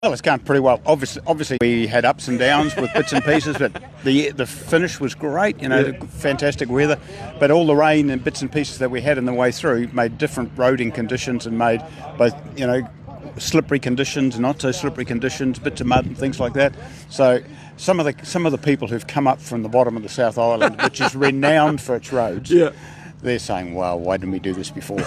Well, it's going pretty well. Obviously, we had ups and downs with bits and pieces, but the finish was great. Fantastic weather. But all the rain and bits and pieces that we had in the way through made different roading conditions and made both, slippery conditions, not so slippery conditions, bits of mud and things like that. So some of the people who've come up from the bottom of the South Island, which is renowned for its roads. Yeah. They're saying, well, why didn't we do this before?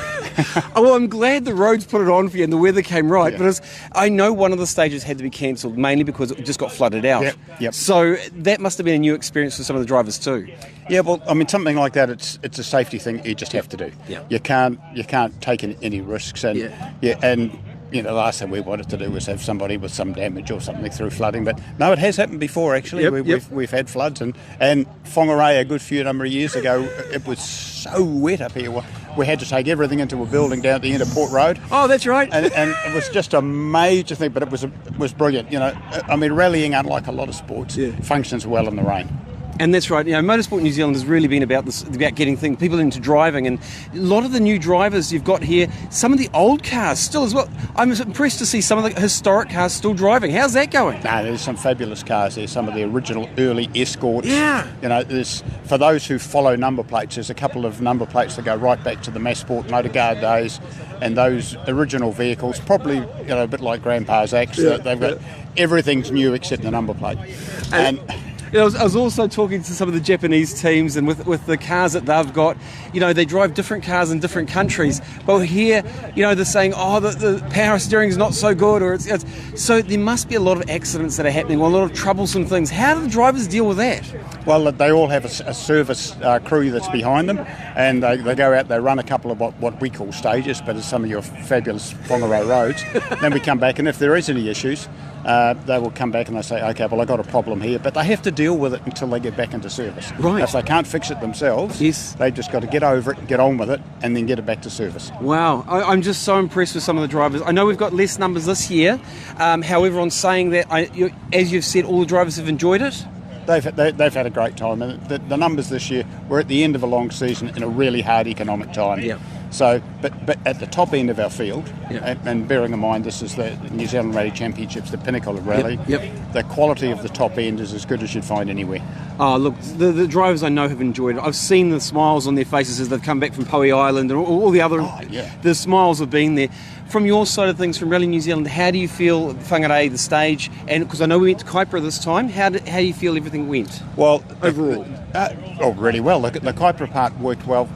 Well, I'm glad the roads put it on for you and the weather came right, but I know one of the stages had to be cancelled, mainly because it just got flooded out. Yep. So that must have been a new experience for some of the drivers too. Yeah, well, I mean, something like that, it's a safety thing you just have to do. Yeah. You can't take any risks. And the last thing we wanted to do was have somebody with some damage or something through flooding. But no, it has happened before, actually. We've had floods. And Whangarei, a good few number of years ago, it was so wet up here. We had to take everything into a building down at the end of Port Road. Oh, that's right. And it was just a major thing, but it was brilliant. I mean, rallying, unlike a lot of sports, functions well in the rain. And that's right. Motorsport New Zealand has really been about getting people into driving, and a lot of the new drivers you've got here, some of the old cars still as well. I'm impressed to see some of the historic cars still driving. How's that going? No, there's some fabulous cars there. Some of the original early Escorts. Yeah. There's, for those who follow number plates, there's a couple of number plates that go right back to the Massport Motorguard days, and those original vehicles, probably a bit like Grandpa's Axe. They've got everything's new except the number plate. And I was also talking to some of the Japanese teams, and with the cars that they've got, they drive different cars in different countries. But here, they're saying, the power steering is not so good, or it's so there must be a lot of accidents that are happening, or a lot of troublesome things. How do the drivers deal with that? Well, they all have a service crew that's behind them, and they go out, they run a couple of what we call stages, but it's some of your fabulous Whangarei roads. Then we come back, and if there is any issues, they will come back and they say, okay, well, I got a problem here, but they have to deal with it until they get back into service. Right. If they can't fix it themselves, they've just got to get over it, get on with it, and then get it back to service. Wow, I'm just so impressed with some of the drivers. I know we've got less numbers this year. However, on saying that, as you've said, all the drivers have enjoyed it. They've had a great time, and the numbers this year, we're at the end of a long season in a really hard economic time. Yeah. So, but at the top end of our field, and bearing in mind this is the New Zealand Rally Championships, the pinnacle of rally, the quality of the top end is as good as you'd find anywhere. Oh, look, the drivers I know have enjoyed it. I've seen the smiles on their faces as they've come back from Poe Island and all the other... The smiles have been there. From your side of things, from Rally New Zealand, how do you feel Whangarei, the stage, and because I know we went to Kaipara this time, how do you feel everything went? Well, overall? Really well. The Kaipara part worked well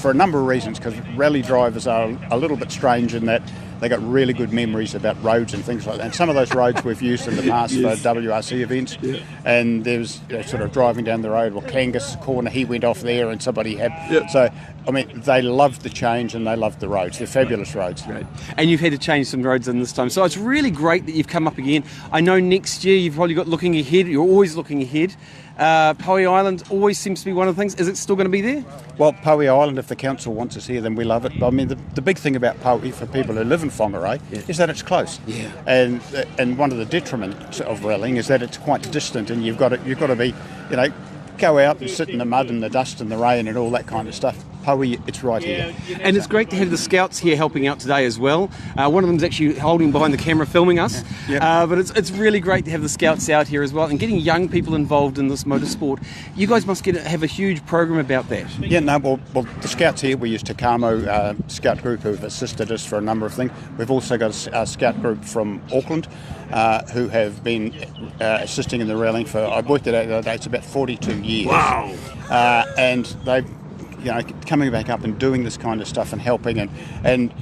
for a number of reasons, because rally drivers are a little bit strange in that they got really good memories about roads and things like that. And some of those roads we've used in the past for WRC events. Yeah. And there was sort of driving down the road, Kangas corner, he went off there and somebody had... Yeah. So, I mean, they loved the change and they loved the roads. They're fabulous roads. Great. And you've had to change some roads in this time. So it's really great that you've come up again. I know next year you've probably got looking ahead. You're always looking ahead. Poe Island always seems to be one of the things. Is it still going to be there? Well, Poe Island, if the council wants us here, then we love it. But I mean, the big thing about Poe for people who live in Whangarei is that it's close. Yeah. And one of the detriments of rallying is that it's quite distant, and you've got to be, go out and sit in the mud and the dust and the rain and all that kind of stuff. Poe, it's right here. And it's great to have the scouts here helping out today as well. One of them's actually holding behind the camera filming us. But it's really great to have the scouts out here as well and getting young people involved in this motorsport. You guys must have a huge program about that. Yeah, no, well the scouts here, we use Takamo Scout Group who've assisted us for a number of things. We've also got a scout group from Auckland who have been assisting in the rallying for, I worked it out the other day, it's about 42 years. Wow! And they've coming back up and doing this kind of stuff and helping, and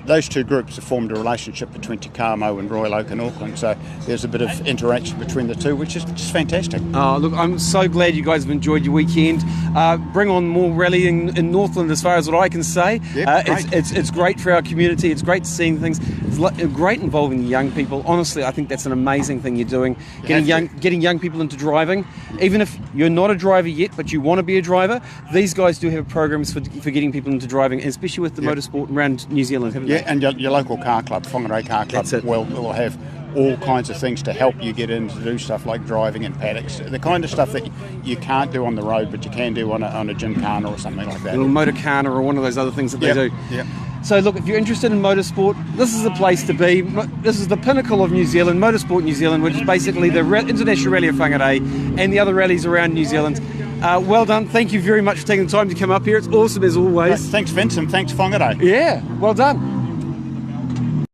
those two groups have formed a relationship between Takamo and Royal Oak in Auckland, so there's a bit of interaction between the two, which is just fantastic. Oh, look, I'm so glad you guys have enjoyed your weekend. Bring on more rallying in Northland, as far as what I can say. It's great for our community, it's great seeing things, it's great involving the young people. Honestly, I think that's an amazing thing you're doing, getting young people into driving. Even if you're not a driver yet, but you want to be a driver, these guys do have programs for getting people into driving, especially with the motorsport around New Zealand, haven't they? And your local car club, Whangarei Car Club, will have all kinds of things to help you get in to do stuff like driving in paddocks, the kind of stuff that you can't do on the road, but you can do on a gymkhana or something like that. A little motorkhana or one of those other things that they do. Yeah. So look, if you're interested in motorsport, this is the place to be. This is the pinnacle of New Zealand, Motorsport New Zealand, which is basically the International Rally of Whangarei and the other rallies around New Zealand. Well done. Thank you very much for taking the time to come up here. It's awesome as always. Thanks, Vince, and thanks, Whangarei. Yeah, well done.